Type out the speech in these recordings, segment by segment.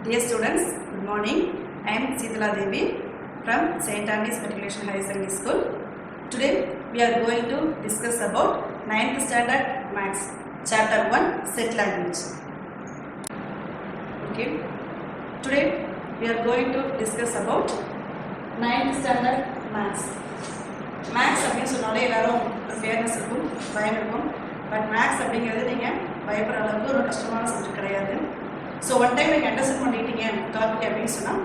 Dear students, good morning. I am Seethala Devi from St. Anne's Matriculation Higher Secondary School. Today we are going to discuss about 9th standard Maths, Chapter 1, Set Language. Okay. Today we are going to discuss about 9th standard Maths. Maths அப்படின்னு சொன்னாலே எல்லாரும் fairness இருக்கும், பயம் இருக்கும். But maths அப்படிங்கிறது நீங்கள் பயப்படுற அளவுக்கு ஒரு கஷ்டமான சப்ஜெக்ட் கிடையாது. ஸோ ஒன் டைம் நீங்கள் அண்டர்ஸ்டாண்ட் பண்ணிட்டீங்க டாபிக் அப்படின்னு சொன்னால்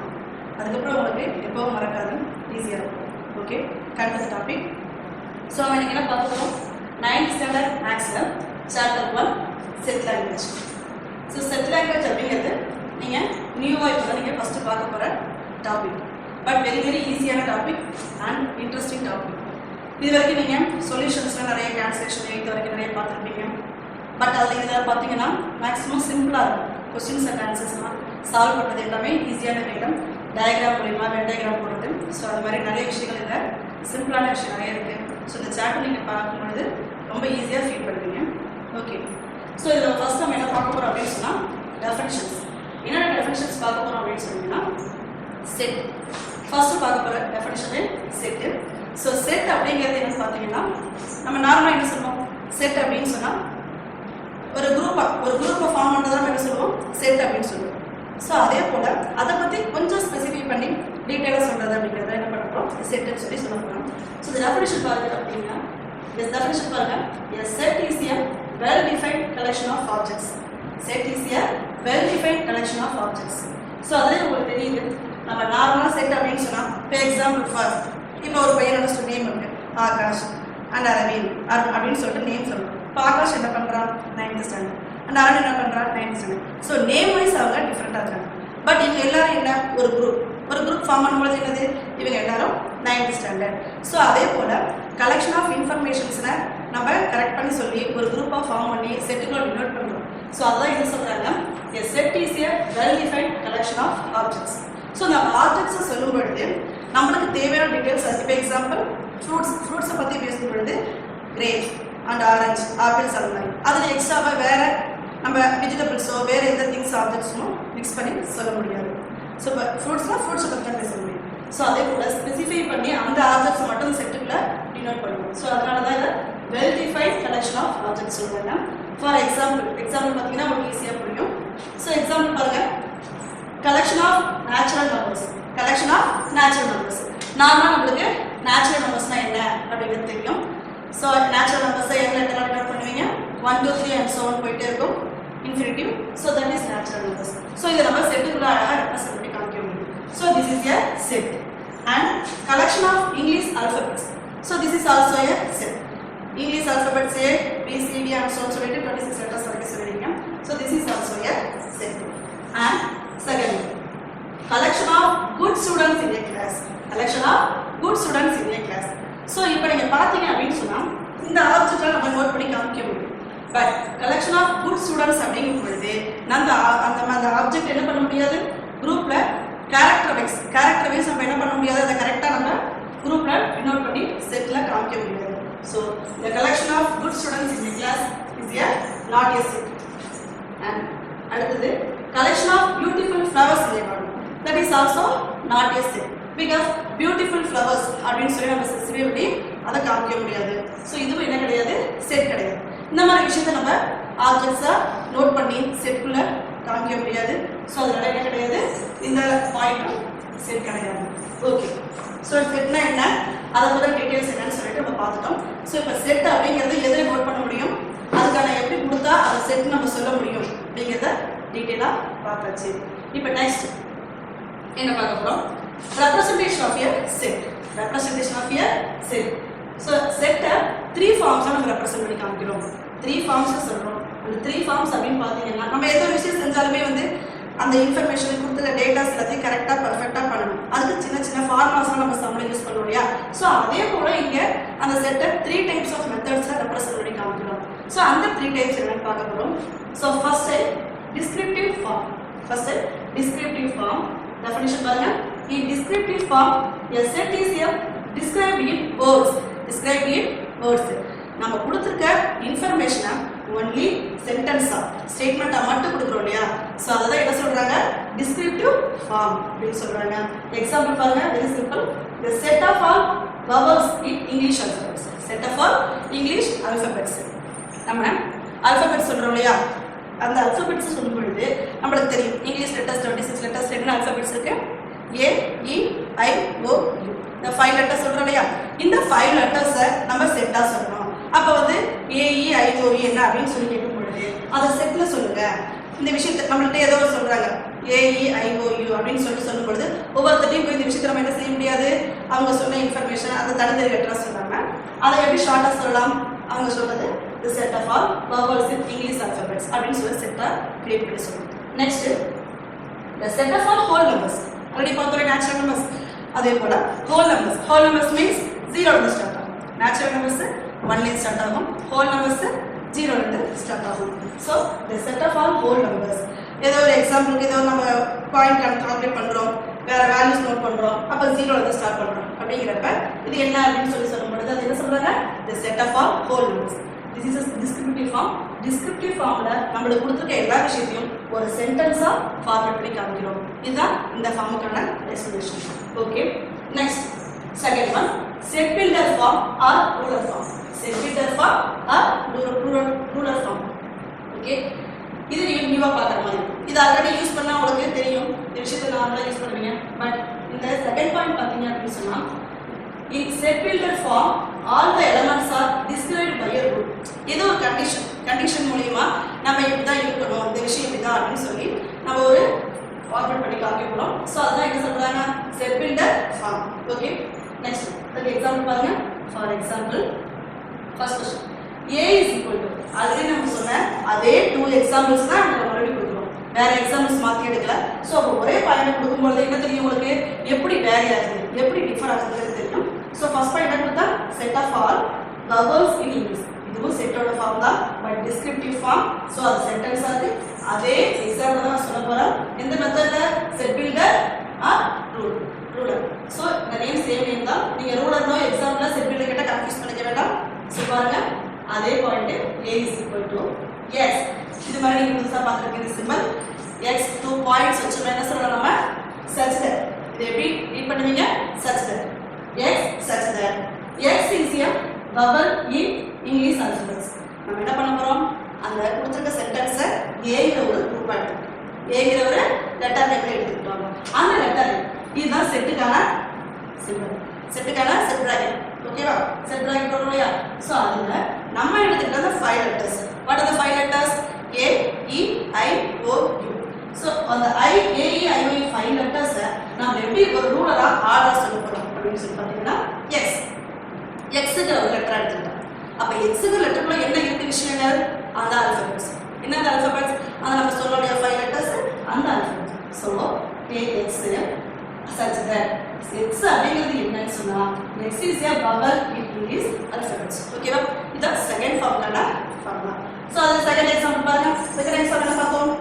அதுக்கப்புறம் உங்களுக்கு எப்போவும் மறக்காது, ஈஸியாக இருக்கும். ஓகே, அடுத்த டாபிக். ஸோ அவன் நீங்கள் என்ன பார்த்துக்கணும், 9th ஸ்டாண்டர்ட் மேக்ஸில் chapter 1 set language. So set language அப்படிங்கிறது நீங்கள் நியூவாக இப்போ தான் நீங்கள் ஃபஸ்ட்டு பார்க்க போகிற டாபிக். பட் வெரி வெரி ஈஸியான டாபிக் அண்ட் இன்ட்ரெஸ்டிங் டாபிக். இது வரைக்கும் நீங்கள் சொல்யூஷன்ஸ்லாம் நிறைய கேன்சலேஷன் 8th வரைக்கும் நிறைய பார்த்துருப்பீங்க. பட் அதில் இதில் பார்த்தீங்கன்னா மேக்ஸிமம் சிம்பிளாக இருக்கும். கொஸ்டின்ஸ் அண்ட் ஆன்சர்ஸ்லாம் சால்வ் பண்ணுறது எல்லாமே ஈஸியான ஐட்டம். டயக்ராம் மூலிமா வென் டயக்ராம் போடுறது, ஸோ அது மாதிரி நிறைய விஷயங்கள் இதில் சிம்பிளான விஷயம் நிறைய இருக்குது. ஸோ இந்த சாப்டர் நீங்கள் பார்க்கும்பொழுது ரொம்ப ஈஸியாக ஃபீல் பண்ணுவீங்க. ஓகே, ஸோ இதில் ஃபஸ்ட் நம்ம என்ன பார்க்க போகிறோம் அப்படின்னு சொன்னால் டெஃபினிஷன்ஸ். என்னென்ன டெஃபினிஷன்ஸ் பார்க்க போகிறோம் அப்படின்னு சொன்னீங்கன்னா செட். ஃபஸ்ட்டு பார்க்க போகிற டெஃபினிஷனே செட்டு. ஸோ செட் அப்படிங்கிறது என்னன்னு பார்த்தீங்கன்னா நம்ம நார்மலாக என்ன சொல்லுவோம், செட் அப்படின்னு சொன்னால் ஒரு குரூப்பை ஃபார்ம் பண்ணுறதா நம்ம என்ன சொல்லுவோம், செட் அப்படின்னு சொல்லுவோம். ஸோ அதே போல் அதை பற்றி கொஞ்சம் ஸ்பெசிஃபை பண்ணி டீட்டெயிலாக சொல்கிறது அப்படிங்கிறத என்ன பண்ணுறோம், செட்டுன்னு சொல்லி சொல்ல போகிறோம். ஸோ இந்த டெஃபினிஷன் பாருங்க அப்படின்னா, இந்த டெஃபினிஷன் பாருங்க, a set is a well defined collection of objects. Set is a well defined collection of objects. So அதே உங்களுக்கு தெரியுது, நம்ம நார்மலாக செட் அப்படின்னு சொன்னால் இப்போ எக்ஸாம்பிள் ஃபார் இப்போ ஒரு பையனோட நேம் இருக்கு ஆகாஷ் அண்ட் அரவிந்த் அப்படின்னு சொல்லிட்டு நேம் சொல்லணும். இப்போ ஆகாஷ் என்ன பண்ணுறான் 9th ஸ்டாண்டர்ட் அண்ட் அரவிந்த் என்ன பண்ணுறான் 9th standard. So name wise அவங்க டிஃப்ரெண்ட்டாக இருக்காங்க. பட் இவங்க எல்லாரும் என்ன ஒரு குரூப் ஃபார்ம் பண்ணும்போது என்னது, இவங்க எல்லாரும் 9th ஸ்டாண்டர்ட். ஸோ அதே போல் கலெக்ஷன் ஆஃப் இன்ஃபர்மேஷன்ஸை நம்ம கரெக்ட் பண்ணி சொல்லி ஒரு குரூப்பாக ஃபார்ம் பண்ணி செட்டுக்குள்ள டினோட் பண்ணுறோம். ஸோ அதான் என்ன சொல்கிறாங்க, a set is a well defined collection of objects. So நம்ம ஆப்ஜெக்ட்ஸை சொல்லும் பொழுது நம்மளுக்கு தேவையான டீட்டெயில்ஸ், இப்போ எக்ஸாம்பிள் ஃப்ரூட்ஸை பற்றி பேசும் பொழுது கிரேப்ஸ் அண்ட் ஆரஞ்சு ஆப்பிள்ஸ் அந்த மாதிரி அதில் எக்ஸ்ட்ராவாக வேறு நம்ம வெஜிடபிள்ஸோ வேறு எந்த திங்ஸ் ஆப்ஜெக்ட்ஸும் மிக்ஸ் பண்ணி சொல்ல முடியாது. ஸோ இப்போ ஃப்ரூட்ஸ்னால் ஃப்ரூட்ஸை பற்றி தான் பேச முடியும். ஸோ அதே போல் ஸ்பெசிஃபை பண்ணி அந்த ஆப்ஜெக்ட்ஸ் மட்டும் செட்டுக்குள்ளே டினோட் பண்ணுவோம். ஸோ அதனால தான் இதை well defined collection of objects சொல்லுவாங்க. ஃபார் எக்ஸாம்பிள் பார்த்தீங்கன்னா உங்களுக்கு ஈஸியாக புரியும். ஸோ எக்ஸாம்பிள் பாருங்கள், collection of natural numbers. Collection of natural numbers நார்மலாக நம்மளுக்கு நேச்சுரல் நம்பர்ஸ்னால் என்ன அப்படிங்கிறது தெரியும். ஸோ நேச்சுரல் நம்பர்ஸை எந்த லெட்டராக டினோட் பண்ணுவீங்க, 1 2 3 and so on போயிட்டே இருக்கும், infinitive. So that is natural numbers. So இதை நம்ம செட்டுக்குள்ள அழகாக ரெப்ரசென்ட் பண்ணி காமிக்க முடியும். So this is a set. And collection of English alphabets. So this is also a set. English alphabets A B C D and so on சொல்லிட்டு 26 letters வரைக்கும் சொல்லியிருக்கீங்க. So this is also a set. And second, collection of good students in a class. Collection of good students in a class. So இப்போ நீங்கள் பார்த்தீங்க அப்படின்னு சொன்னால் இந்த ஆப்ஜெக்டை நம்ம நோட் பண்ணி காமிக்க முடியும். But collection of good students அப்படிங்கும் பொழுது அந்த ஆப்ஜெக்ட் என்ன பண்ண முடியாது, குரூப்பில் கேரக்டர் வைஸ் நம்ம என்ன பண்ண முடியாது, அதை கரெக்டாக நம்ம குரூப்பில் டினோட் பண்ணி செட்டில் காமிக்க முடியாது. ஸோ இந்த collection of good students in class is a not a set. And அடுத்தது collection of beautiful flowers in a garden. That is also not a set, because beautiful flowers அப்படின்னு சொல்லி நம்ம specifically அதை காமிக்க முடியாது. ஸோ இதுவும் என்ன கிடையாது, செட் கிடையாது. இந்த மாதிரி விஷயத்தை நம்ம ஆப்ஜெக்ட்ஸாக நோட் பண்ணி செட்டுக்குள்ளே காமிக்க முடியாது. ஸோ அதனால என்ன கிடையாது, இந்த பாயிண்ட்டும் செட் கிடையாது. ஓகே, ஸோ செட்னா என்ன, அதை கூட டீட்டெயில்ஸ் என்னன்னு சொல்லிட்டு நம்ம பார்த்துட்டோம். ஸோ இப்போ செட் அப்படிங்கிறது எதில் நோட் பண்ண முடியும், அதுக்கான எப்படி கொடுத்தா அதை செட் நம்ம சொல்ல முடியும் அப்படிங்கிறத டீட்டெயிலாக பார்த்தாச்சு. இப்போ நெக்ஸ்ட் என்ன பார்க்க போகிறோம், representation of a set. Representation of a set. So செட்டை 3 ஃபார்ம்ஸாக நம்ம ரெப்ரசன்ட் பண்ணி காமிக்கிறோம். 3 ஃபார்ம்ஸை சொல்கிறோம். அந்த 3 ஃபார்ம்ஸ் அப்படின்னு பார்த்தீங்கன்னா நம்ம எந்த ஒரு விஷயம் செஞ்சாலுமே அந்த இன்ஃபர்மேஷன் கொடுத்துருக்க டேட்டாஸ் எல்லாத்தையும் கரெக்டாக பர்ஃபெக்டாக பண்ணணும். அதுக்கு சின்ன சின்ன ஃபார்மாஸ்லாம் நம்ம சம்மில் யூஸ் பண்ணுவோம் இல்லையா. ஸோ அதே போல் இங்கே அந்த செட்டை 3 டைப்ஸ் ஆஃப் மெத்தட்ஸில் ரெப்ரசன்ட் பண்ணி காமிக்கிறோம். ஸோ அந்த 3 டைப்ஸ் என்னன்னு பார்க்க போகிறோம். So first descriptive form. First, descriptive form. Definition பாருங்க. In descriptive form, a set is a described in words. Described in words. நம்ம கொடுத்திருக்க இன்ஃபர்மேஷனை ஒன்லி சென்டென்ஸா ஸ்டேட்மெண்ட்டா மட்டும் கொடுக்குறோம் இல்லையா. ஸோ அதை தான் என்ன சொல்றாங்க, descriptive form அப்படின்னு சொல்றாங்க. எக்ஸாம்பிள் பாருங்க, very simple. The set of all vowels in English alphabets. Set of all English alphabets. நம்ம alphabets சொல்றோம் இல்லையா, அந்த alphabets சொல்லும் பொழுது நம்மளுக்கு தெரியும் இங்கிலீஷ் லெட்டர்ஸ் 26 லெட்டர்ஸ் என்ன alphabets இருக்கு, A E I O U. இந்த 5 லெட்டர்ஸ் சொல்றோம் இல்லையா, இந்த 5 லெட்டர்ஸை நம்ம செட்டா சொல்லணும். அப்ப வந்து A E I O U என்ன அப்படின்னு சொல்லி கேட்கும் பொழுது அதை செட்ல சொல்லுங்க. இந்த விஷயத்தை நம்மள்ட்ட ஏதோ சொல்றாங்க A E I O U அப்படின்னு சொல்லும் பொழுது ஒவ்வொருத்தையும் போய் இந்த விஷயத்தை நம்ம என்ன செய்ய முடியாது, அவங்க சொன்ன இன்ஃபர்மேஷன் அந்த தனித்தனி லெட்டரா சொல்றாங்க, அதை எப்படி ஷார்ட்டா சொல்லலாம், அவங்க சொல்றது the set of all vowels in English alphabets அப்படின்னு சொல்லி செட்டா கிரியேட் பண்ணி சொல்லணும். Next the set of all whole numbers. Already பார்த்தோம் நேச்சுரல் நம்பர்ஸ், அதே போல whole numbers. whole numbers means 0 ல ஸ்டார்ட் ஆகும். நேச்சுரல் நம்பர்ஸ் 1 ல ஸ்டார்ட் ஆகும், whole numbers 0 ல ஸ்டார்ட் ஆகும். so the set of all whole numbers. ஏதோ ஒரு எக்ஸாம்பிளுக்கு ஏதோ நம்ம பாயிண்ட் கால்குலேட் பண்றோம், வேற வேல்யூஸ் நோட் பண்றோம், அப்ப 0 ல ஸ்டார்ட் பண்றோம். அப்படிங்கிறப்ப இது என்ன அப்படின்னு சொல்லும் பொழுது அது என்ன சொல்றாங்க, the set of all whole numbers. This is a descriptive form. Descriptive formல நம்மளுக்கு கொடுத்திருக்க எல்லா விஷயத்தையும் ஒரு சென்டென்ஸா ஃபார்மேட் பண்ணி காமிக்கிறோம். இதுதான் இந்த ஃபார்முக்கான explanation. Okay, next second one, set builder form or ruler form. Set builder form or ruler form. Okay, இது நீங்க நியூவா பார்க்குற மாதிரி. இது ஆல்ரெடி யூஸ் பண்ணா உங்களுக்கு தெரியும், இந்த விஷயத்தை நார்மலா யூஸ் பண்ணுவீங்க. பட் இந்த செகண்ட் பாயிண்ட் பார்த்தீங்க அப்படின்னு சொன்னா, in set builder form all the elements are described by a rule. ஏதோ ஒரு கண்டிஷன் மூலமா நம்ம இப்படிதான் இருக்கணும், இந்த விஷயம் இப்படிதான் அப்படின்னு சொல்லி நம்ம ஒரு ஃபார்மேட் பண்ணி காமிக்க போறோம். சோ அதான் என்ன சொல்றாங்க, set builder form. Okay, next அதுக்கு எக்ஸாம்பிள் பாருங்க. For example first question a is equal to, already நம்ம சொன்ன அதே 2 எக்ஸாம்பிள்ஸ் தான் நம்ம மறுபடியும் கொடுக்கிறோம், வேற எக்ஸாம்பிள்ஸ் மாத்தி எடுக்கல. சோ ஒரே பாயிண்ட் கொடுக்கும்போது என்ன தெரியும் உங்களுக்கு, எப்படி வேரி ஆகுது, எப்படி டிஃபர் ஆகுதுன்னு தெரியும். சோ ஃபர்ஸ்ட் பாயிண்ட் என்ன கொடுத்தா, set of all vowels in English. இதுவும் செட்டோட ஃபார்ம் தான், பட் டிஸ்கிரிப்டிவ் ஃபார்ம். சோ அது சென்டென்ஸ் ஆகுது. அதே எக்ஸாம்பிள் தான் சொல்ல போறோம். எந்த மெத்தட்ல, set builder or ruler. So இந்த நேம் சேம் நேம் தான். நீங்க ரூலர்னோ எக்ஸாம்பிள்ல செட் பில்டர் கிட்ட கன்ஃபியூஸ் பண்ணிக்க வேண்டாம். சோ பாருங்க, அதே பாயிண்ட் a is equal to x. இது மாதிரி நீங்க புதுசா பார்த்திருக்கீங்க சிம்பல் x 2 பாயிண்ட்ஸ் வச்சு என்ன சொல்றோம் நம்ம, such that. இது எப்படி ரீட் பண்ணுவீங்க, such that x such that x is a vowel in English alphabets. நம்ம என்ன பண்ண போறோம், அந்த கொடுத்திருக்க சென்டென்ஸை ஏங்கிற ஒரு குரூப்பா எடுத்துக்கிட்டோம், ஏங்கிற ஒரு லெட்டர் நேம்ல எடுத்துக்கிட்டோம். அந்த லெட்டர் இதுதான் செட்டுக்கான சிம்பல், செட்டுக்கான செட் பிராக்கெட். ஓகேவா, செட் பிராக்கெட் போடுறோம் இல்லையா. சோ அதுல நம்ம எடுத்துக்கிட்ட 5 letters. What are the 5 letters, a e i o u. So அந்த i a e i o u 5 letters நாம எப்படி ஒரு ரூலரா ஆர்டரா சொல்ல போறோம் அப்படின்னு சொல்லி பாத்தீங்கன்னா, x க்கு ஒரு லெட்டர் எடுத்துக்கிட்டோம். அப்ப x க்கு லெட்டர்ல என்ன இருக்கு விஷயங்கள், அந்த ஆல்பபெட்ஸ். என்ன ஆல்பபெட்ஸ், அத நம்ம சொல்லக்கூடிய 5 லெட்டர்ஸ் அந்த alphabets. So take x such that x அப்படிங்கிறது என்னன்னு சொன்னா, x is a vowel in English alphabets. ஓகேவா, இது செகண்ட் ஃபார்முலா ஃபார்முலா. சோ அது செகண்ட் எக்ஸாம்பிள் பாருங்க. செகண்ட் எக்ஸாம்பிள் என்ன பார்த்தோம்,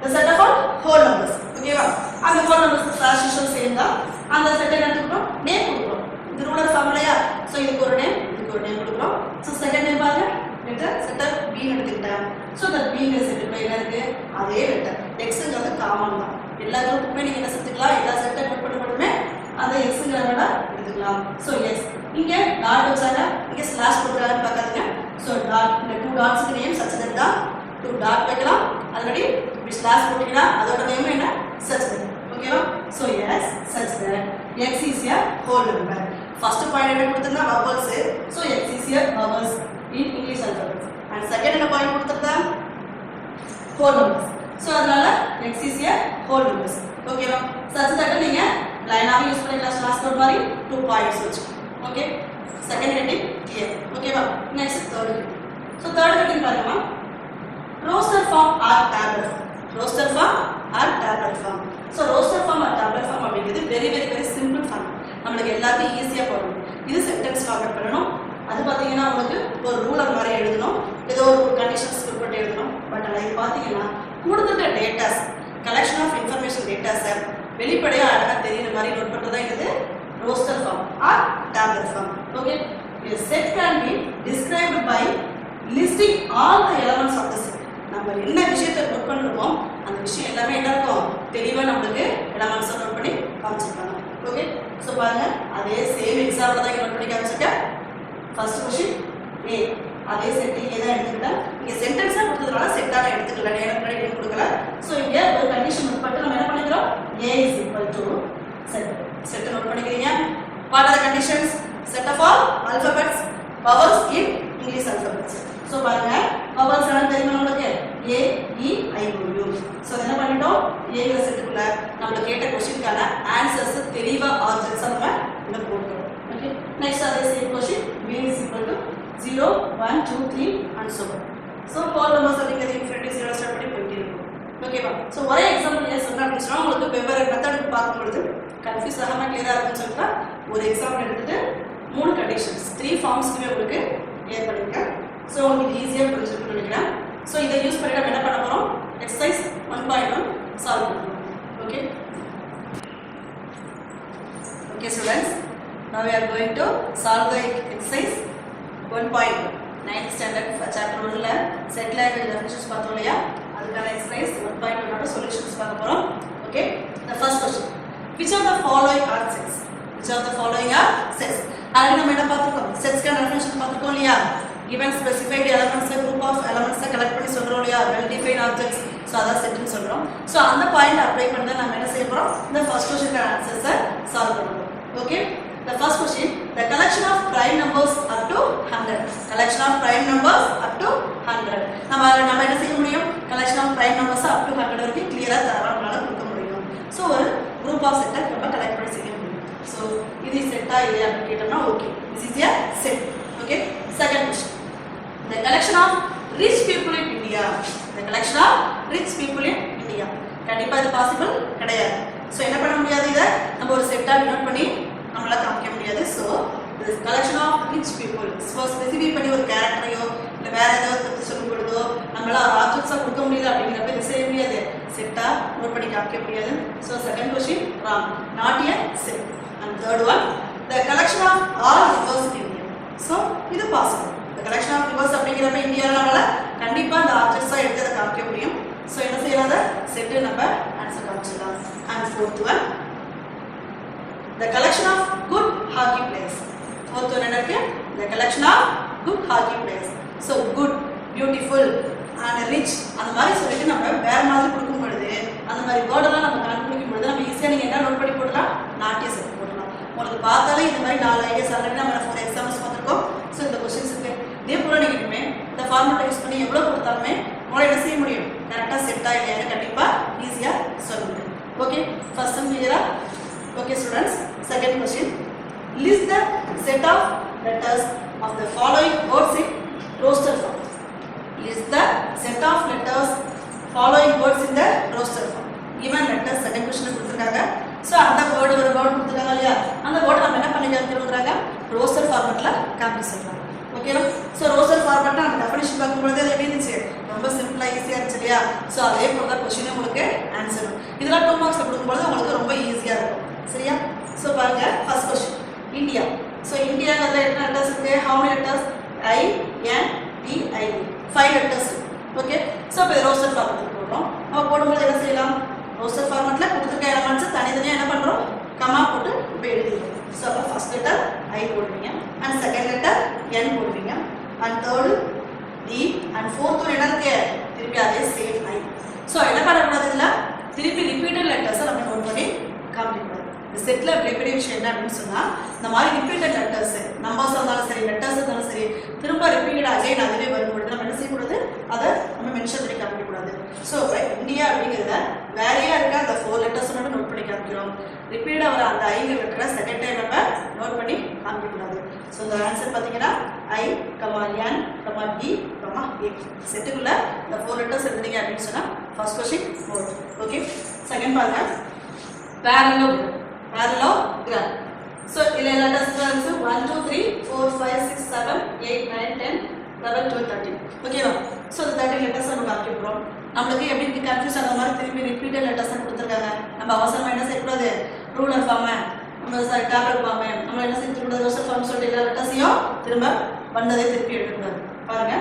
the set of all whole numbers. ஓகேவா, அந்த whole numbers as usual same தான். அந்த செட் என்ன கொடுக்கிறோம், நேம் கொடுக்கிறோம். இது ரூலர் ஃபார்முலாயா. சோ இதுக்கு ஒரு நேம், இதுக்கு ஒரு நேம் கொடுக்கிறோம். சோ செகண்ட் நேம் பாருங்க, லெட்டர் செட்டர் b ன்னு எடுத்துக்கிட்டேன். சோ the b ங்கிற செட் பை என்ன இருக்கு, அதே லெட்டர். x ங்கிறது காமன் தான். எல்லா குரூப்புமே நீங்க என்ன செஞ்சுக்கலாம், எல்லா செட்டை நோட் பண்ண மட்டுமே அந்த x-ங்கிறத எடுத்துக்கலாம். சோ x இங்க டாட் வச்சாங்க, இங்க ஸ்லாஷ் போடுறாங்கன்னு பார்க்காதீங்க. சோ டாட், இந்த 2 டாட்ஸ்க்கு நேம் such that தான். 2 டாட் வைக்கலாம், ஆல்ரெடி இப்படி ஸ்லாஷ் போட்டீங்கன்னா அதோட நேம் என்ன, such that. ஓகேவா, so yes such that x is a whole number. First point என்ன கொடுத்தா vowels. So x is a vowels in English alphabets. and second என்ன பாயிண்ட் கொடுத்தா whole numbers. சோ அதனால x is a whole numbers. ஓகேவா, such that நீங்க லைனாவே use பண்ணிக்கலாம், slash boat மாதிரி 2 points வச்சு. Okay, second heading here. ஓகேவா, next third heading. So third heading பாருங்க, roster form or tablet form. roster form or tablet form. So roster form or tablet form அப்படிங்கிறது very simple form. நமக்கு எல்லாத்தையும் ஈஸியா போடணும். இது சென்டென்ஸ் ஃபார்மேட் பண்ணணும். அது பாத்தீங்கன்னா உங்களுக்கு ஒரு ரூலர் மாதிரி எழுதணும், ஏதோ ஒரு கண்டிஷன்ஸ் குறிப்பிட்டு எழுதணும். பட் ஆனா இது பாத்தீங்கன்னா கொடுத்துட்ட டேட்டாஸ், கலெக்ஷன் ஆஃப் இன்ஃபர்மேஷன் டேட்டாஸை வெளிப்படையா அழகா தெரியுற மாதிரி நோட் பண்றதா இது roster form or tablet form. Okay, a set can be described by listing all the elements of the set. நம்ம என்ன விஷயத்தை நோட் பண்றோமோ அந்த விஷயம் எல்லாமே என்ன இருக்கும் தெளிவா நம்மளுக்கு எலமெண்ட்ஸ் நோட் பண்ணி காமிச்சிருக்காங்க. ஓகே, ஸோ பாருங்க அதே சேம் எக்ஸாம்பிள் தான் நோட் பண்ணி காமிச்சிருக்கேன். ஃபர்ஸ்ட் கொஸ்டின் ஏ, அதே செட் ஏ தான் எடுத்துக்கிட்டேன். இங்க சென்டென்ஸா கொடுத்ததுனால செட்டாக எடுத்துக்கல, நேரம் கொடுக்கல. ஸோ இங்க ஒரு கண்டிஷன் நோட் பண்ணிட்டு நம்ம என்ன பண்ணிக்கிறோம், A is equal to set. Set note பண்ணிக்கிறீங்க. What are the conditions? Set of all alphabets vowels in English alphabets. So பாருங்க vowels என்ன தெரியுமா உங்களுக்கு, ஏ இ ஐ ஓ யூ. ஸோ என்ன பண்ணிட்டோம், ஏங்கிற செட்டுக்குள்ள நம்மள கேட்ட கொஸ்டினுக்கான ஆன்சர்ஸ் தெளிவா ஆப்ஜெக்ட்ஸா நம்ம இங்க போட்டுறோம். ஓகே, நெக்ஸ்ட் அதே same question b is equal to 0 1 2 3 and so on. So whole numbers அப்படிங்கிறது இன்ஃபினிட்டி 0 ஸ்டார்ட் பண்ணி போயிட்டே இருக்கும். ஓகேவா? ஸோ ஒரே எக்ஸாம்பிள் ஏன் சொன்னா அப்படின்னு சொன்னா உங்களுக்கு வெவ்வேறு மெத்தடுக்கு பார்க்கும்பொழுது கன்ஃபியூஸ் ஆகாம கிளியரா இருக்குன்னு சொல்லிட்டு ஒரு எக்ஸாம்பிள் எடுத்துட்டு 3 கண்டிஷன்ஸ் 3 ஃபார்ம்ஸ்க்குமே உங்களுக்கு கிளியர் பண்ணிருக்கேன். ஸோ உங்களுக்கு ஈஸியாக புரிஞ்சுக்கணும்னு நினைக்கிறேன். ஸோ இதை யூஸ் பண்ணி நம்ம என்ன பண்ண போகிறோம், எக்ஸசைஸ் 1.1 சால்வ் பண்ணுறோம். Okay okay students, now we are going to solve the exercise 1.1 9th standard chapter 1ல set language definitions பார்த்தோம் இல்லையா, அதுக்கான exercise 1.1 ஓட solutions பார்க்க போறோம். Okay, the first question, which of the following are sets? Which of the following are sets? Already நம்ம என்ன பார்த்துருக்கோம், செட்ஸ்க்கான definition பார்த்துருக்கோம் இல்லையா. given specified elements group of elements collect பண்ணி சொல்றோம் இல்லையா, well defined objects. ஸோ அதான் செட்னு சொல்றோம். ஸோ அந்த பாயிண்ட் அப்ளை பண்ணி தான் நம்ம என்ன செய்ய போறோம், இந்த ஃபர்ஸ்ட் கொஸ்டினுக்கான ஆன்சர்ஸை சால்வ் பண்ணுவோம். Okay, the first question, the collection of prime numbers up to 100. collection of prime numbers up to 100. நம்ம என்ன செய்ய முடியும், collection of prime numbers up to 100 வரைக்கும் கிளியரா தரவனால கொடுக்க முடியும். ஸோ ஒரு group of set நம்ம கலெக்ட் பண்ணி செய்ய முடியும். ஸோ இது செட்டா இல்லையா அப்படின்னு கேட்டோம்னா okay, this is a set. Okay, second question, the collection of rich people in India. the collection of rich people in India. கண்டிப்பா இது பாசிபிள் கிடையாது. ஸோ என்ன பண்ண முடியாது, இதை நம்ம ஒரு செட்டா டினோட் பண்ணி நம்மளால காமிக்க முடியாது. So the collection of rich people, so specify பண்ணி ஒரு கேரக்டரையோ இல்லை வேற ஏதாவது பற்றி சொல்லும் பொழுதோ நம்மளால ஆப்ஜெக்ட்ஸாக கொடுக்க முடியல அப்படிங்கிறப்ப இது செய்ய முடியாது, செட்டா நோட் பண்ணி காமிக்க முடியாது. So second question wrong, not a set. And third one, the collection of all rivers in India. So இது possible. the collection of rivers அப்படிங்கிறப்ப இந்தியாவில் நம்மளால கண்டிப்பாக அந்த ஆப்ஜெக்ட்ஸாக எடுத்து அதை காமிக்க முடியும். ஸோ என்ன செய்யலாத செட்டு நம்ம ஆன்சர் காமிச்சிடலாம். And fourth one, the collection of good hockey players. fourth one என்ன இருக்கு, the collection of good hockey players. so good, beautiful and rich அந்த மாதிரி சொல்லிட்டு நம்ம வேற மாதிரி கொடுக்கும் பொழுது அந்த மாதிரி வேர்டெல்லாம் நம்ம கண்டுபிடிக்கும் பொழுது நம்ம ஈஸியாக நீங்கள் என்ன நோட் பண்ணி போடலாம், நாட்டிய செட் போடலாம். உங்களுக்கு பார்த்தாலே இந்த மாதிரி 4 ஐடியாஸ் ஆல்ரெடி நம்ம ஃபார் எக்ஸாம்பிள்ஸ் பார்த்துருக்கோம். ஸோ இந்த கொஸ்டின்ஸ் இருக்கு. இதே போல நீங்கள் இனிமே இந்த ஃபார்மேட்டை யூஸ் பண்ணி எவ்வளோ கொடுத்தாலுமே உங்களால் என்ன செய்ய முடியும், கரெக்டாக செட்டா இல்லையான்னு கண்டிப்பாக ஈஸியாக சொல்ல முடியும். ஓகே, ஃபர்ஸ்ட் சம் கிளியரா? Okay students, second question, list the set of letters of the following words in roster form. List the set of letters following words in the roster form. given letters second question கொடுத்திருக்காங்க. So அந்த word ஒரு word கொடுத்திருக்காங்க இல்லையா, அந்த word நம்ம என்ன பண்ணி காமிக்கறாங்க, roster ஃபார்மட்ல காமிக்க சொல்றாங்க. ஓகேவா? சோ ரோஸ்டர் ஃபார்மட்ல அந்த டெஃபினிஷன் பார்க்கும்போது அது எப்படி இருந்துச்சு, ரொம்ப சிம்பிளா ஈஸியா இருந்துச்சு இல்லையா. சோ அதே போல தான் क्वेश्चन உங்களுக்கு ஆன்சர். இதெல்லாம் 2 மார்க்ஸ்ல கொடுக்கும்போது உங்களுக்கு ரொம்ப ஈஸியா இருக்கும். சரியா? சோ பாருங்க ஃபர்ஸ்ட் क्वेश्चन, இந்தியா. சோ இந்தியாங்கறதுல என்ன லெட்டர்ஸ் இருக்கு, how many letters, I N D I E, 5 letters. Okay, so இப்போ ரோஸ்டர் ஃபார்மட்ல போடுறோம். நம்ம போடும்போது என்ன செய்யலாம், ரோஸ்டர் ஃபார்மட்ல கொடுத்திருக்க எலிமெண்ட்ஸ் தனித்தனியா என்ன பண்றோம், கமா போட்டு இப்படி எழுதிடுறோம். சோ அப்ப ஃபர்ஸ்ட் லெட்டர் I போடுவீங்க, அண்ட் செகண்ட் லெட்டர் N போடுவீங்க, and third D, and fourth one என்ன இருக்கு, திருப்பி அதே சேம் I. சோ என்ன பண்ணக்கூடாது, இதுல திருப்பி ரிப்பீட்டட் லெட்டர்ஸ் நம்ம நோட் பண்ணி காமிக்கணும். இந்த செட்ல பெரிய விஷயம் என்ன அப்படின்னு சொன்னா, இந்த மாதிரி ரிப்பீட்டட் லெட்டர்ஸ் நம்பர்ஸ் இருந்தாலும் சரி லெட்டர்ஸ் இருந்தாலும் சரி திரும்ப ரிப்பீட்டட் அகைன் அதுவே வரும்பொழுது நம்ம என்ன செய்யக்கூடாது, அதை நம்ம மென்ஷன் பண்ணி காமிக்கக்கூடாது. ஸோ இந்தியா அப்படிங்கிறத வேறையா இருக்க அந்த 4 லெட்டர்ஸ் மட்டும் நோட் பண்ணி காமிக்கிறோம். ரிப்பீட்டடாக வர அந்த ஐங்க லெட்டரை செகண்ட் டைம் நம்ம நோட் பண்ணி காமிக்கக்கூடாது. ஸோ இந்த ஆன்சர் பார்த்தீங்கன்னா I, N, D, A. செட்டுக்குள்ள இந்த 4 லெட்டர்ஸ் எழுதுனீங்க அப்படின்னு சொன்னா ஃபர்ஸ்ட் கொஸ்டின் 4. ஓகே, செகண்ட் பாருங்க, parallelogram. So ile letters வந்து 1 2 3 4 5 6 7 8 9 10 11 12 13. ஓகேவா? சோ இந்த 13 லெட்டர்ஸ் நம்ம காமிக்க போறோம். நமக்கு எப்படி கன்ஃபியூஸ் ஆன மாதிரி திருப்பி ரிப்பீட்டட் லெட்டர்ஸ் கொடுத்திருக்காங்க. நம்ம அவசரமா என்ன செய்ய கூடாது, ரூலர் ஃபார்ம் நம்ம டேப்லெட் ஃபார்ம் நம்ம என்ன செய்ய கூடாது, ரோஸ்டர் ஃபார்ம் சொல்லிட்டு எல்லா லெட்டர்ஸையும் திரும்ப வந்ததே திருப்பி எழுத கூடாது. பாருங்க,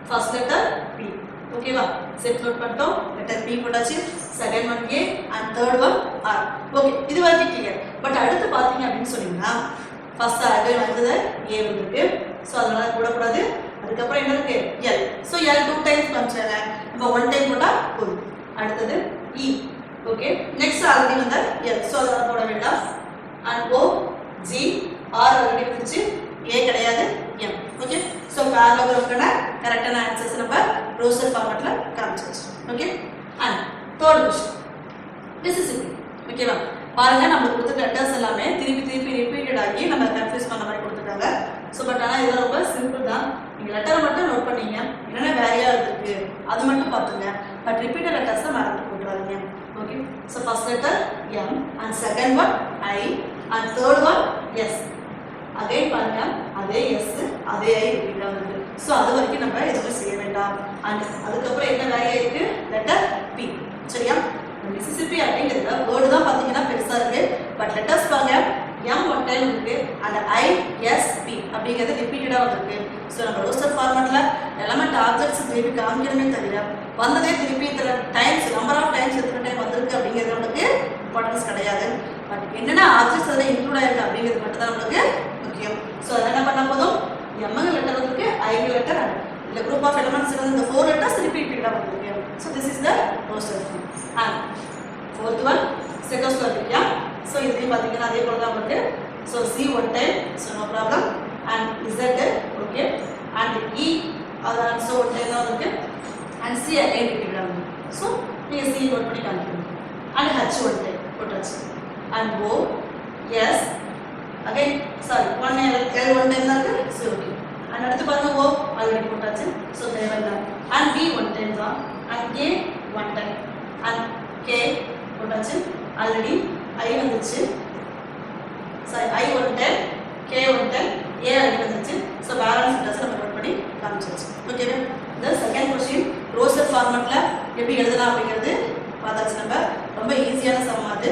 ஃபர்ஸ்ட் லெட்டர் P. ஓகேவா செட் நோட் பண்ணிட்டோம் லெட்டர் பி போட்டாச்சு second one A and third one R okay இது வரைக்கும் கிளியர் பட் அடுத்து பார்த்தீங்க அப்படின்னு சொன்னீங்கன்னா ஃபர்ஸ்ட் அது வந்தது ஏ வந்துருக்கு ஸோ அதனால போடக்கூடாது அதுக்கப்புறம் என்ன இருக்கு எல் ஸோ எல் 2 டைம்ஸ் காமிச்சாங்க இப்போ 1 டைம் போட்டால் போதும் அடுத்தது இ ஓகே நெக்ஸ்ட் ஆல்ரெடி வந்த எல் ஸோ அதெல்லாம் போட வேண்டாம் and O G R already வந்துச்சு ஏ கிடையாது எம் ஓகே ஸோ பேரலோகிராஃப்க்கான கரெக்டான ஆன்சர்ஸ் நம்ம ரோசர் ஃபார்மேட்ல காமிச்சாச்சு okay and third question Mississippi ஓகேவா பாருங்க நம்மளுக்கு கொடுத்த லெட்டர்ஸ் எல்லாமே திருப்பி ரிப்பீட்டட் ஆகி நம்ம கன்ஃபியூஸ் பண்ண மாதிரி கொடுத்துருக்காங்க ஸோ பட் ஆனால் இதெல்லாம் ரொம்ப சிம்பிள் தான் நீங்கள் லெட்டரை மட்டும் நோட் பண்ணீங்க என்னென்ன வேலையா இருக்கு அது மட்டும் பார்த்துங்க பட் ரிப்பீட்டட் லெட்டர்ஸை மறந்து போட்டுறாதீங்க okay so first letter M and second one I and third one S அதே பாருங்க அதே எஸ் அதே ஐ ரிப்பீட்டாக வருது ஸோ அது வரைக்கும் நம்ம எதுவுமே செய்ய வேண்டாம் அண்ட் அதுக்கப்புறம் என்ன வேலையா இருக்கு லெட்டர் பி சரியா மிசிசிப்பி அப்படிங்கிறதுல வேர்டு தான் பார்த்தீங்கன்னா பெருசாக இருக்கு பட் லெட்டர்ஸ் பாருங்க எம் 1 டைம் இருக்கு அண்ட் ஐ எஸ் பி அப்படிங்கிறது ரிப்பீட்டடாக வந்திருக்கு ஸோ நம்ம ரோஸ்டர் ஃபார்மேட்ல எலமெண்ட் ஆப்ஜெக்ட்ஸ் திருப்பி காமிக்கணுமே தவிர வந்ததே திருப்பி இத்தனை டைம்ஸ் நம்பர் ஆஃப் டைம்ஸ் எத்தனை டைம் வந்திருக்கு அப்படிங்கிறது நம்மளுக்கு இம்பார்ட்டன்ஸ் கிடையாது பட் என்னென்ன ஆப்ஜெக்ட்ஸ் அதில் இன்க்ளூட் ஆயிருக்கு அப்படிங்கிறது மட்டும் தான் நம்மளுக்கு முக்கியம் ஸோ அதை என்ன பண்ண போதும் எம்ங்க லெட்டர் வந்துருக்கு ஐங்க லெட்டர் இந்த குரூப் ஆஃப் எலமெண்ட்ஸ் வந்து இந்த 4 லெட்டர்ஸ் ரிப்பீட்டடாக வந்திருக்கு so this is the roster form and fourth one Czechoslovakia so இதுலேயும் பார்த்தீங்கன்னா அதே போல தான் உங்களுக்கு so C 1 time so no problem and Z okay and E அதான் ஸோ 1 டைம் தான் இருக்கு அண்ட் சி அகைன் ரிப்பீட்டடாக ஸோ நீங்கள் சி நோட் பண்ணி காமிக்கணும் அண்ட் ஹச் 1 டைம் போட்டாச்சு and O S again sorry 1 time தான் இருக்கு ஸோ ஓகே அண்ட் அடுத்து பாருங்க ஓ ஆல்ரெடி போட்டாச்சு ஸோ தேவையில்லை அண்ட் பி 1 டைம் தான் and K 1 time and K போட்டாச்சு ஆல்ரெடி ஐ வந்துச்சு sorry I 1 time K 1 time A already வந்துச்சு ஸோ பேலன்ஸ் லெட்டர்ஸ் நம்ம நோட் பண்ணி காமிச்சாச்சு ஓகேவா இந்த செகண்ட் கொஸ்டின் ரோஸ்டர் ஃபார்மேட்ல எப்படி எழுதலாம் அப்படிங்கிறது பார்த்தாச்சு நம்ம ரொம்ப ஈஸியான சம் அது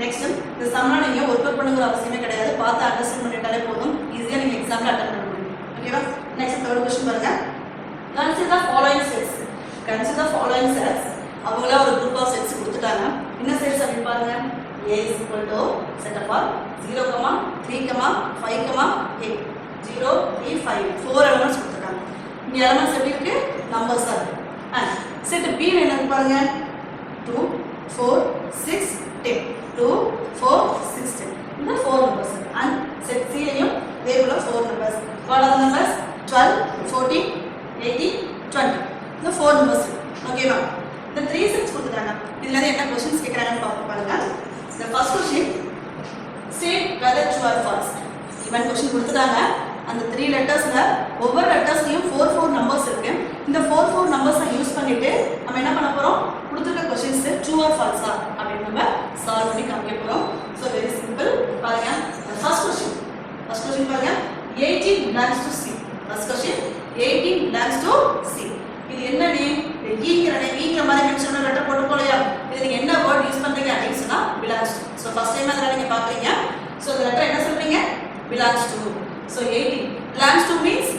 நெக்ஸ்ட் இந்த சம்லாம் நீங்கள் ஒர்க் அவுட் பண்ணுங்கிற அவசியமே கிடையாது பார்த்து அண்டர்ஸ்டாண்ட் பண்ணிட்டாலே போதும் ஈஸியாக நீங்கள் எக்ஸாமில் அட்டன் பண்ண முடியும் ஓகேவா நெக்ஸ்ட் தேர்ட் கொஸ்டின் பாருங்க consider following sets consider following sets அவங்களா ஒரு குரூப் ஆஃப் செட்ஸ் கொடுத்துட்டாங்க என்ன செட்ஸ் அப்படின்னு பாருங்க A is equal to set of 0, 3, 5, 8 0, 3, 5 4 elements கொடுத்துருக்காங்க இந்த elements எப்படி இருக்கு நம்பர்ஸ் இருக்கு அண்ட் செட் B என்ன பாருங்க 2, 4, 6, 10 2, 4, 6, 10 இந்த 4 நம்பர்ஸ் அண்ட் செட் C லையும் இதே போல 4 numbers what are the numbers 12, 14, 18, 20 இந்த 4 நம்பர்ஸ் ஓகேவா இந்த 3 செட்ஸ் கொடுத்துட்டாங்க இதுல இருந்து என்ன क्वेश्चंस கேக்குறாங்கன்னு பாப்போம் பாருங்க the first question state whether true or false even question கொடுத்துட்டாங்க அந்த 3 லெட்டர்ஸ்ல ஒவ்வொரு லெட்டர்ஸ்லயும் 4 நம்பர்ஸ் இருக்கு இந்த 4 நம்பர்ஸை யூஸ் பண்ணிட்டு நம்ம என்ன பண்ண போறோம் கொடுத்திருக்க क्वेश्चंस true or false அப்படி நம்ம சால்வ் பண்ணி காமிக்க போறோம் so very simple பாருங்க first question பாருங்க 18 belongs to C first question 18 belongs to C இது என்ன நேம் ஈங்கிற மாதிரி மென்ஷன் லெட்டர் போட்டு போலையா இது நீங்க என்ன வேர்ட் யூஸ் பண்றீங்க அப்படின்னு சொன்னா belongs to so first time அதனால நீங்க பாக்குறீங்க so இந்த லெட்டர் என்ன சொல்றீங்க belongs to so 18 belongs to means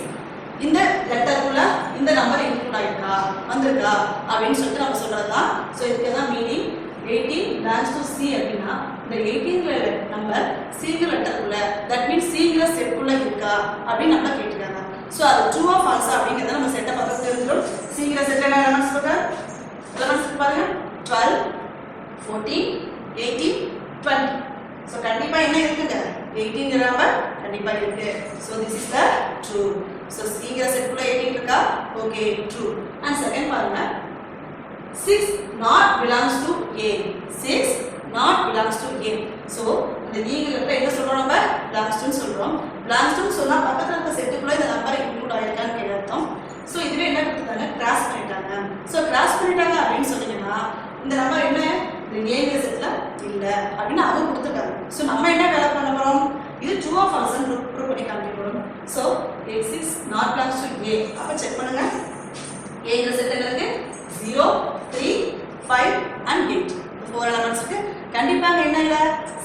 இந்த லெட்டருக்குள்ள இந்த நம்பர் இன்க்ளூட் ஆயிருக்கா வந்திருக்கா அப்படின்னு சொல்லிட்டு நம்ம சொல்றதுதான் so இதுக்கு தான் மீனிங் 18 belongs to C அப்படின்னா இந்த 18ங்கிற நம்பர் C லெட்டருக்குள்ள தட் மீன்ஸ் C செட்குள்ள இருக்கா அப்படின்னு நம்ம கேட்டிருக்காங்க so அது true or false அப்படிங்கறத நம்ம செட்டை பார்த்து தெரிஞ்சுக்கிறோம் C செட் என்ன elements சொல்ற elements பாருங்க 12 14 18 20 so கண்டிப்பா என்ன இருக்குங்க 18ங்கிற நம்பர் கண்டிப்பா இருக்கு so this is the true so C செட்குள்ள 18 இருக்கா okay true and second பாருங்க 6 not belongs to A 6 not belongs to A so இந்த நீங்கள்ட்ட என்ன சொல்றோம் நம்ம belongs to சொல்றோம் belongs to சொன்னா பக்கத்துல இருக்க செட்டுக்குள்ள இந்த நம்பர் இன்க்ளூட் ஆயிருக்கான்னு கேக்குற அர்த்தம் so இதுவே என்ன கொடுத்தாங்க கிராஸ் பண்ணிட்டாங்க so கிராஸ் பண்ணிட்டாங்க அப்படினு சொன்னீங்கன்னா இந்த நம்பர் என்ன இந்த ஏங்கிற செட்ல இல்ல அப்படினு அவங்க கொடுத்துட்டாங்க so நம்ம என்ன வேலை பண்ண போறோம் இது true or false ன்னு ப்ரூவ் பண்ணி காமிக்க போறோம் so 6 not belongs to A அப்ப செக் பண்ணுங்க ஏங்கிற செட் என்ன இருக்கு 0 3 5 and 8 4 elements இருக்கு கண்டிப்பா என்ன இல்ல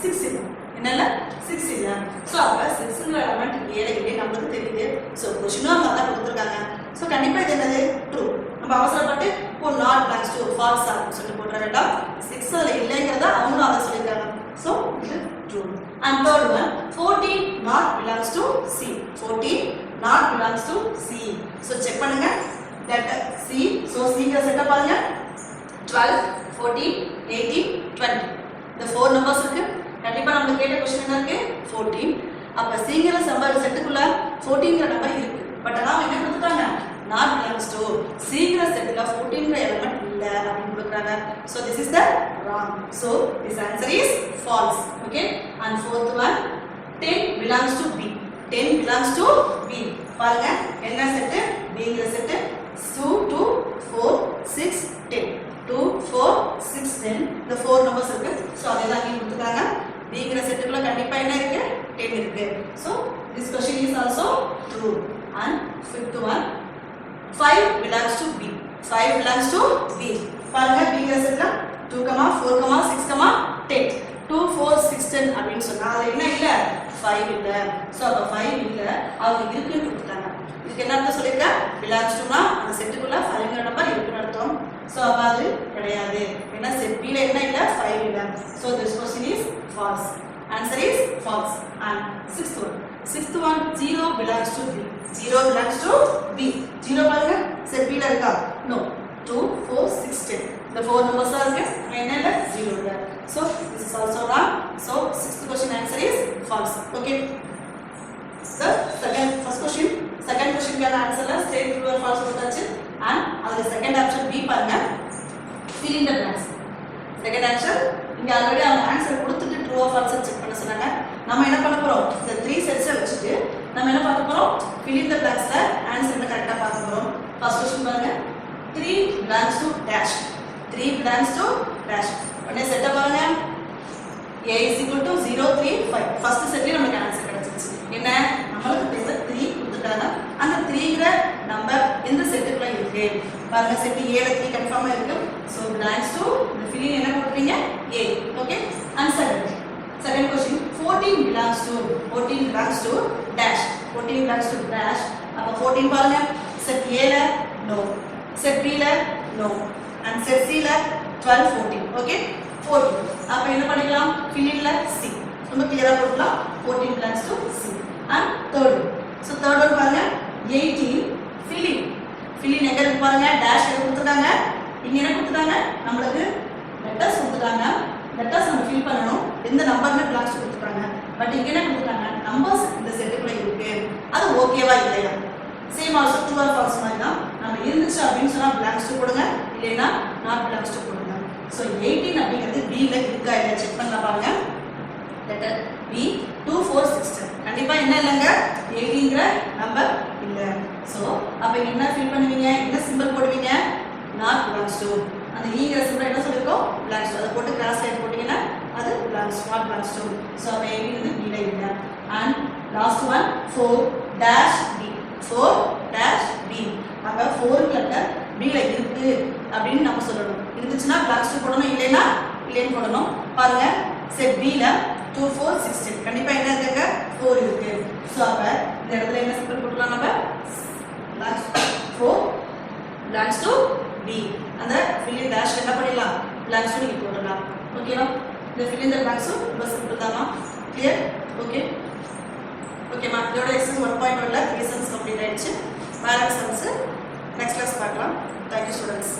6 இல்ல என்ன இல்ல 6 இல்ல சோ அப்ப 6ங்கிற எலிமெண்ட் ஏல இல்ல நமக்கு தெரியுது சோ क्वेश्चनோ அங்க தான் கொடுத்திருக்காங்க சோ கண்டிப்பா இது என்னது ட்ரூ நம்ம நம்ம அவசரப்பட்டு இப்போ நாட் பிலாங்ஸ் டு ஃபால்ஸ் ஆகும் சொல்லிட்டு போட்டுற வேண்டாம். 6 அதுல இல்லைங்கிறத அவங்களும் அதை சொல்லியிருக்காங்க. ஸோ இது true. And third one 14 not belongs to C. 14 not belongs to C. So check பண்ணுங்க தட் சி. ஸோ சிங்கிற செட்டப் பாருங்க 12 14 18 20 இந்த 4 நம்பர்ஸ் இருக்கு. கண்டிப்பா நமக்கு கேட்ட क्वेश्चन என்ன இருக்கு 14. அப்ப சிங்கிற நம்பர் செட்டுக்குள்ள 14ங்கற நம்பர் இருக்கு. பட் ஆனா என்ன கொடுத்துட்டாங்க not belongs to சிங்கிற செட்ல 14ங்கற எலிமெண்ட் இல்ல அப்படி கொடுக்கறாங்க. So this is the wrong. So this answer is false. Okay. And fourth one 10 belongs to B. 10 belongs to B. பாருங்க என்ன செட் Bங்கற செட் 2 2 4 6 10. 2 4 6 10 இந்த 4 நம்பர்ஸ் இருக்கு. சோ அதெல்லாம் இங்க கொடுத்துட்டாங்க. Bங்கற செட்டுக்குள்ள கண்டிப்பா என்ன இருக்கு 10 இருக்கு. So this question is also true. And fifth one 5 belongs to B. 5 belongs to B. பாருங்க Bங்கற செட்ல 2 4 6 10. 2 4 6 10 அப்படினு சொன்னா அது என்ன இல்ல 5 இல்ல. சோ அப்ப 5 இல்ல அவங்க இருக்குன்னு கொடுத்தாங்க. இதுக்கு என்ன அர்த்தம் சொல்லிருக்க belongs to னா அந்த செட்டுக்குள்ள 5ங்கற நம்பர் இருக்குன்னு அர்த்தம். சோ அப்ப அது கிடையாது. ஏன்னா செட் B ல என்ன இல்ல 5 இல்ல. So this question is false. Answer is false. And sixth one 0 belongs to B. 0 belongs to B. 0 பாருங்க செட் B ல இருக்கா? No. 2 4 6 10 the 4 numbers are இருக்கு. என்ன இல்ல 0 இல்ல. So this is also wrong. So sixth question answer is false. Okay. The first question கான ஆன்சர்ல straight true or false போட்டாச்சு. And அதுல செகண்ட் ஆப்ஷன் B பாருங்க fill in the blanks. Second answer இங்க already அவங்க ஆன்சர் கொடுத்துட்டு true or false check பண்ண சொன்னாங்க. நம்ம என்ன பண்ண போறோம் இந்த 3 செட்ஸ் வச்சிட்டு நம்ம என்ன பார்க்க போறோம் fill in the blanksல ஆன்சர் என்ன கரெக்ட்டா பார்க்க போறோம். ஃபர்ஸ்ட் क्वेश्चन பாருங்க 3 belongs to dash. 3 belongs to dash. உடனே செட்ட பாருங்க a is equal to 0 3 5. First செட்ல நமக்கு ஆன்சர் கிடைச்சிருச்சு. என்ன நமக்கு தேவை 3 கொடுத்துட்டாங்க. அந்த 3ங்கற நம்பர் எந்த செட்டுக்குள்ள இருக்கு பாருங்க செட் A ல 3 கன்ஃபார்மா இருக்கு. So belongs to the filling என்ன போடுறீங்க A. Okay. And second question 14 belongs to dash. 14 belongs to dash. அப்ப 14 பாருங்க செட் A ல no, செட் B ல no, and செட் C ல 12 14. Okay. 14 அப்ப என்ன பண்ணிக்கலாம் filling ல C. நம்ம கிளியரா போடலாம் 14 belongs to C. And third one பாருங்க 18 filling எங்க இருக்கு பாருங்க dash எங்க கொடுத்துட்டாங்க இங்க என்ன கொடுத்துட்டாங்க நமக்கு லெட்டர்ஸ் கொடுத்துட்டாங்க. லெட்டர்ஸ் நம்ம ஃபில் பண்ணனும் எந்த நம்பர்ல பிளாக்ஸ் கொடுத்துட்டாங்க. பட் இங்க என்ன கொடுத்துட்டாங்க நம்பர்ஸ் இந்த செட்டுக்குள்ள இருக்கு. அது ஓகேவா இல்லையா same also true or false மாதிரி தான். நம்ம இருந்துச்சு அப்படினு சொன்னா பிளாக்ஸ் போடுங்க இல்லைனா நாட் பிளாக்ஸ் போடுங்க. சோ 18 அப்படிங்கிறது B ல இருக்கா இல்லையா செக் பண்ணலாம் பாருங்க. லெட்டர் B 2 4 6 10 கண்டிப்பா என்ன இல்லங்க 18ங்கற நம்பர் இல்ல. சோ அப்ப என்ன ஃபில் பண்ணுவீங்க என்ன சிம்பல் போடுவீங்க not belongs to. அந்த ஈங்கற சிம்பல் என்ன சொல்லிருக்கோம் belongs to. அத போட்டு கிராஸ் லைன் போட்டீங்கன்னா அது belongs not belongs to. So அப்ப 18 வந்து B ல இல்ல. And last one 4 dash B. 4 dash B. அப்ப 4 லெட்டர் B ல இருக்கு அப்படினு நம்ம சொல்லணும். இருந்துச்சுனா belongs to போடணும் இல்லைனா இல்லைன்னு போடணும். பாருங்க செட் B ல 2 4 6 10 கண்டிப்பா என்ன இருக்குங்க 4 இருக்கு. சோ அப்ப இந்த இடத்துல என்ன சிம்பல் போடலாம் நம்ம belongs 4 belongs to B. அந்த fill in dash என்ன பண்ணிடலாம் belongs to நீங்க போடலாம். ஓகேவா இந்த fill in the blanks ரொம்ப சிம்பிள் தான்மா. கிளியர் ஓகே ஓகேமா. இதோட எக்ஸசைஸ் 1.1ல 3 சம்ஸ் கம்ப்ளீட் ஆயிடுச்சு. வேற சம்ஸ் நெக்ஸ்ட் கிளாஸ் பார்க்கலாம். Thank you students.